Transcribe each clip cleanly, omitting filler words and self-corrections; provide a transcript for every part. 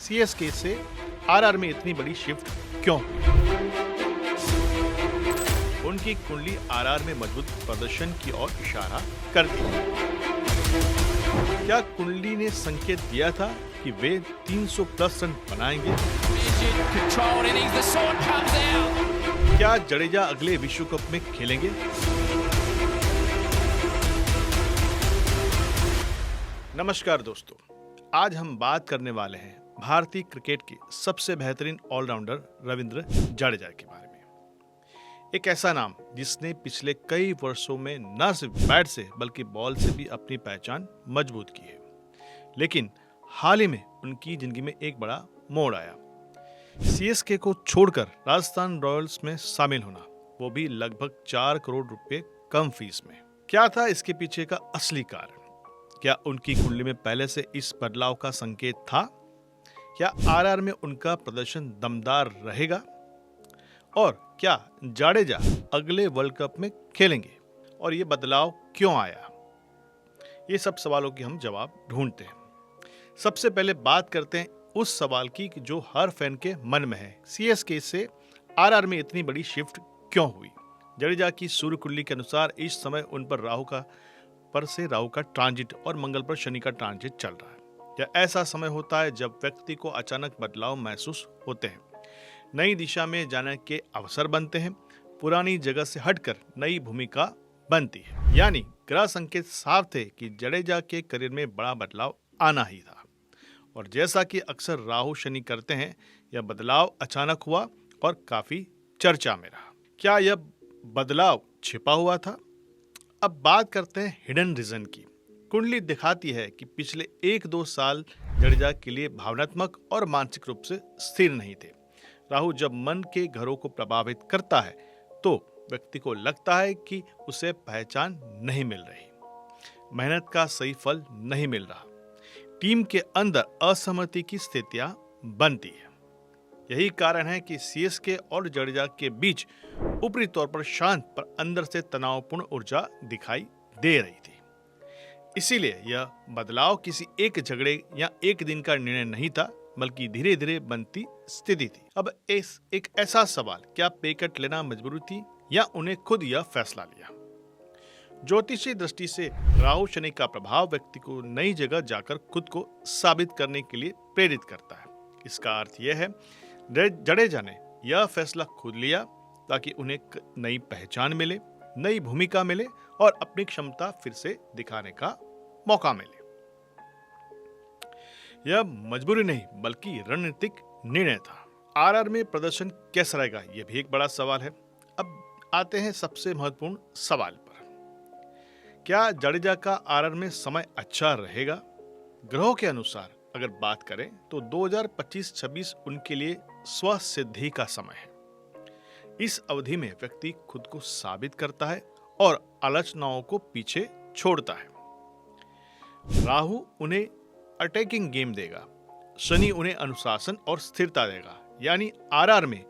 CSK से RR में इतनी बड़ी शिफ्ट क्यों हुई? उनकी कुंडली आरआर में मजबूत प्रदर्शन की ओर इशारा करती है। क्या कुंडली ने संकेत दिया था कि वे 300 प्लस रन बनाएंगे? क्या जडेजा अगले विश्व कप में खेलेंगे? नमस्कार दोस्तों, आज हम बात करने वाले हैं भारतीय क्रिकेट के सबसे बेहतरीन ऑलराउंडर रविंद्र जडेजा के बारे में। एक ऐसा नाम जिसने पिछले कई वर्षों में न सिर्फ बैट से बल्कि बॉल से भी अपनी पहचान मजबूत की है। लेकिन हाल ही में उनकी जिंदगी में एक बड़ा मोड़ आया। सीएसके को छोड़कर राजस्थान रॉयल्स में शामिल होना, वो भी लगभग 4 करोड़ रुपए कम फीस में। क्या था इसके पीछे का असली कारण? क्या उनकी कुंडली में पहले से इस बदलाव का संकेत था? क्या आरआर में उनका प्रदर्शन दमदार रहेगा? और क्या जडेजा अगले वर्ल्ड कप में खेलेंगे? और ये बदलाव क्यों आया? ये सब सवालों के हम जवाब ढूंढते हैं। सबसे पहले बात करते हैं उस सवाल की कि जो हर फैन के मन में है, सीएसके से आरआर में इतनी बड़ी शिफ्ट क्यों हुई? जडेजा की सूर्य कुंडली के अनुसार इस समय उन पर राहु का ट्रांजिट और मंगल पर शनि का ट्रांजिट चल रहा है। यह ऐसा समय होता है जब व्यक्ति को अचानक बदलाव महसूस होते हैं, नई दिशा में जाने के अवसर बनते हैं, पुरानी जगह से हटकर नई भूमिका बनती है। यानी ग्रह संकेत साफ थे कि जडेजा के करियर में बड़ा बदलाव आना ही था। और जैसा कि अक्सर राहु शनि करते हैं, यह बदलाव अचानक हुआ और काफी चर्चा में रहा। क्या यह बदलाव छिपा हुआ था? अब बात करते हैं हिडन रीजन की। कुंडली दिखाती है कि पिछले 1-2 साल जडेजा के लिए भावनात्मक और मानसिक रूप से स्थिर नहीं थे। राहु जब मन के घरों को प्रभावित करता है तो व्यक्ति को लगता है कि उसे पहचान नहीं मिल रही, मेहनत का सही फल नहीं मिल रहा, टीम के अंदर असहमति की स्थितियां बनती है। यही कारण है कि सीएसके और जडेजा के बीच ऊपरी तौर पर शांत पर अंदर से तनावपूर्ण ऊर्जा दिखाई दे रही थी। इसीलिए यह बदलाव किसी एक झगड़े या एक दिन का निर्णय नहीं था, बल्कि धीरे धीरे बनती स्थिति थी। अब एक ऐसा सवाल, क्या पे कट लेना मजबूरी थी या उन्हें खुद यह फैसला लिया? ज्योतिषीय दृष्टि से राहु शनि का प्रभाव व्यक्ति को नई जगह जाकर खुद को साबित करने के लिए प्रेरित करता है। इसका अर्थ यह है जडेजा ने यह फैसला खुद लिया ताकि उन्हें नई पहचान मिले, नई भूमिका मिले और अपनी क्षमता फिर से दिखाने का मौका मिले। यह मजबूरी नहीं बल्कि रणनीतिक निर्णय था। आरआर में प्रदर्शन कैसा रहेगा, यह भी एक बड़ा सवाल है। अब आते हैं सबसे महत्वपूर्ण सवाल पर। क्या जडेजा का आरआर में समय अच्छा रहेगा? ग्रहों के अनुसार अगर बात करें तो 2025-26 उनके लिए स्वसिद्धि का समय है। इस अवधि में व्यक्ति खुद को साबित करता है और आलोचनाओं को पीछे छोड़ता है। राहु उन्हें अटैकिंग गेम देगा, शनि उन्हें अनुशासन और स्थिरता देगा। यानी आरआर में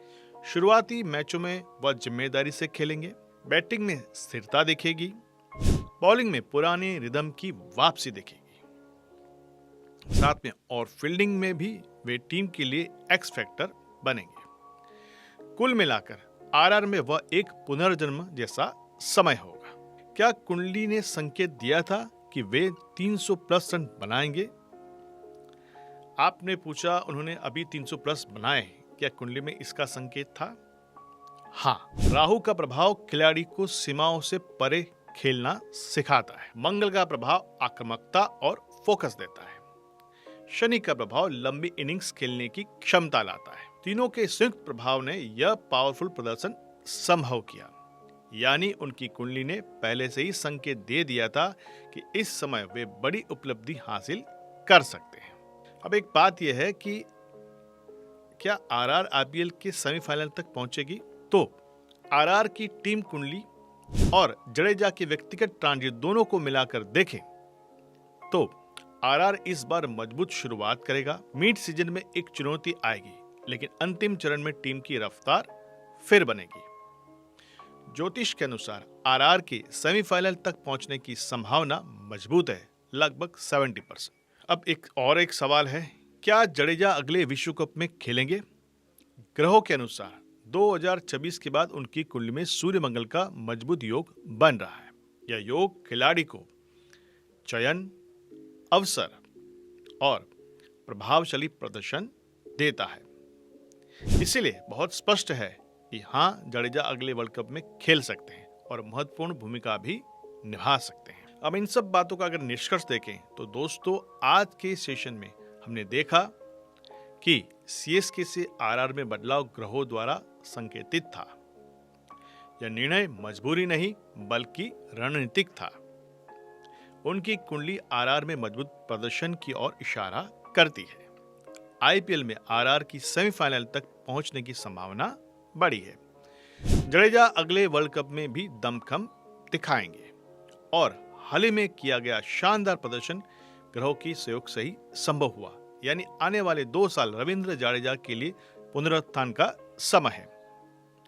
शुरुआती मैचों में वह जिम्मेदारी से खेलेंगे, बैटिंग में स्थिरता दिखेगी, बॉलिंग में पुराने रिदम की वापसी दिखेगी, साथ में और फील्डिंग में भी वे टीम के लिए एक्स फैक्टर बनेंगे। कुल मिलाकर आरआर में वह एक पुनर्जन्म जैसा समय होगा। क्या कुंडली ने संकेत दिया था कि वे 300 प्लस रन बनाएंगे? आपने पूछा उन्होंने अभी 300 प्लस बनाए, क्या कुंडली में इसका संकेत था? हाँ, राहु का प्रभाव खिलाड़ी को सीमाओं से परे खेलना सिखाता है। मंगल का प्रभाव आक्रामकता और फोकस देता है। शनि का प्रभाव लंबी इनिंग्स खेलने की क्षमता लाता है। तीनों के संयुक्त प्रभाव ने यह पावरफुल प्रदर्शन संभव किया। यानी उनकी कुंडली ने पहले से ही संकेत दे दिया था कि इस समय वे बड़ी उपलब्धि हासिल कर सकते हैं। अब एक बात यह है कि क्या आरआर आईपीएल के सेमीफाइनल तक पहुंचेगी? तो आरआर की टीम कुंडली और जडेजा के व्यक्तिगत ट्रांजिट दोनों को मिलाकर देखें तो आरआर इस बार मजबूत शुरुआत करेगा। मिड सीजन में एक चुनौती आएगी, लेकिन अंतिम चरण में टीम की रफ्तार फिर बनेगी। ज्योतिष के अनुसार आरआर के सेमीफाइनल तक पहुंचने की संभावना मजबूत है, लगभग 70%। अब एक सवाल है क्या जडेजा अगले विश्व कप में खेलेंगे? ग्रहों के अनुसार 2026 के बाद उनकी कुंडली में सूर्य मंगल का मजबूत योग बन रहा है। यह योग खिलाड़ी को चयन, अवसर और प्रभावशाली प्रदर्शन देता है। इसीलिए बहुत स्पष्ट है कि हाँ, जडेजा अगले वर्ल्ड कप में खेल सकते हैं और महत्वपूर्ण भूमिका भी निभा सकते हैं। अब इन सब बातों का अगर निष्कर्ष देखें तो दोस्तों, आज के सेशन में हमने देखा कि सीएसके से आरआर में बदलाव ग्रहों द्वारा संकेतित था। यह निर्णय मजबूरी नहीं बल्कि रणनीतिक था। उनकी कुंडली आरआर में मजबूत प्रदर्शन की ओर इशारा करती है। आईपीएल में आरआर की सेमीफाइनल तक पहुंचने की संभावना बड़ी है। जडेजा अगले वर्ल्ड कप में भी दमखम दिखाएंगे और हाल ही में किया गया शानदार प्रदर्शन ग्रहों की सहयोग से ही संभव हुआ। यानी आने वाले 2 साल रविंद्र जडेजा के लिए पुनरुत्थान का समय है।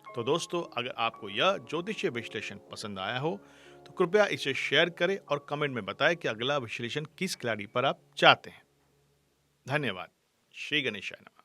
तो दोस्तों, अगर आपको यह ज्योतिषीय विश्लेषण पसंद आया हो तो कृपया इसे शेयर करें और कमेंट में बताएं कि अगला विश्लेषण किस खिलाड़ी पर आप चाहते हैं। धन्यवाद। श्री गणेशाय नमः।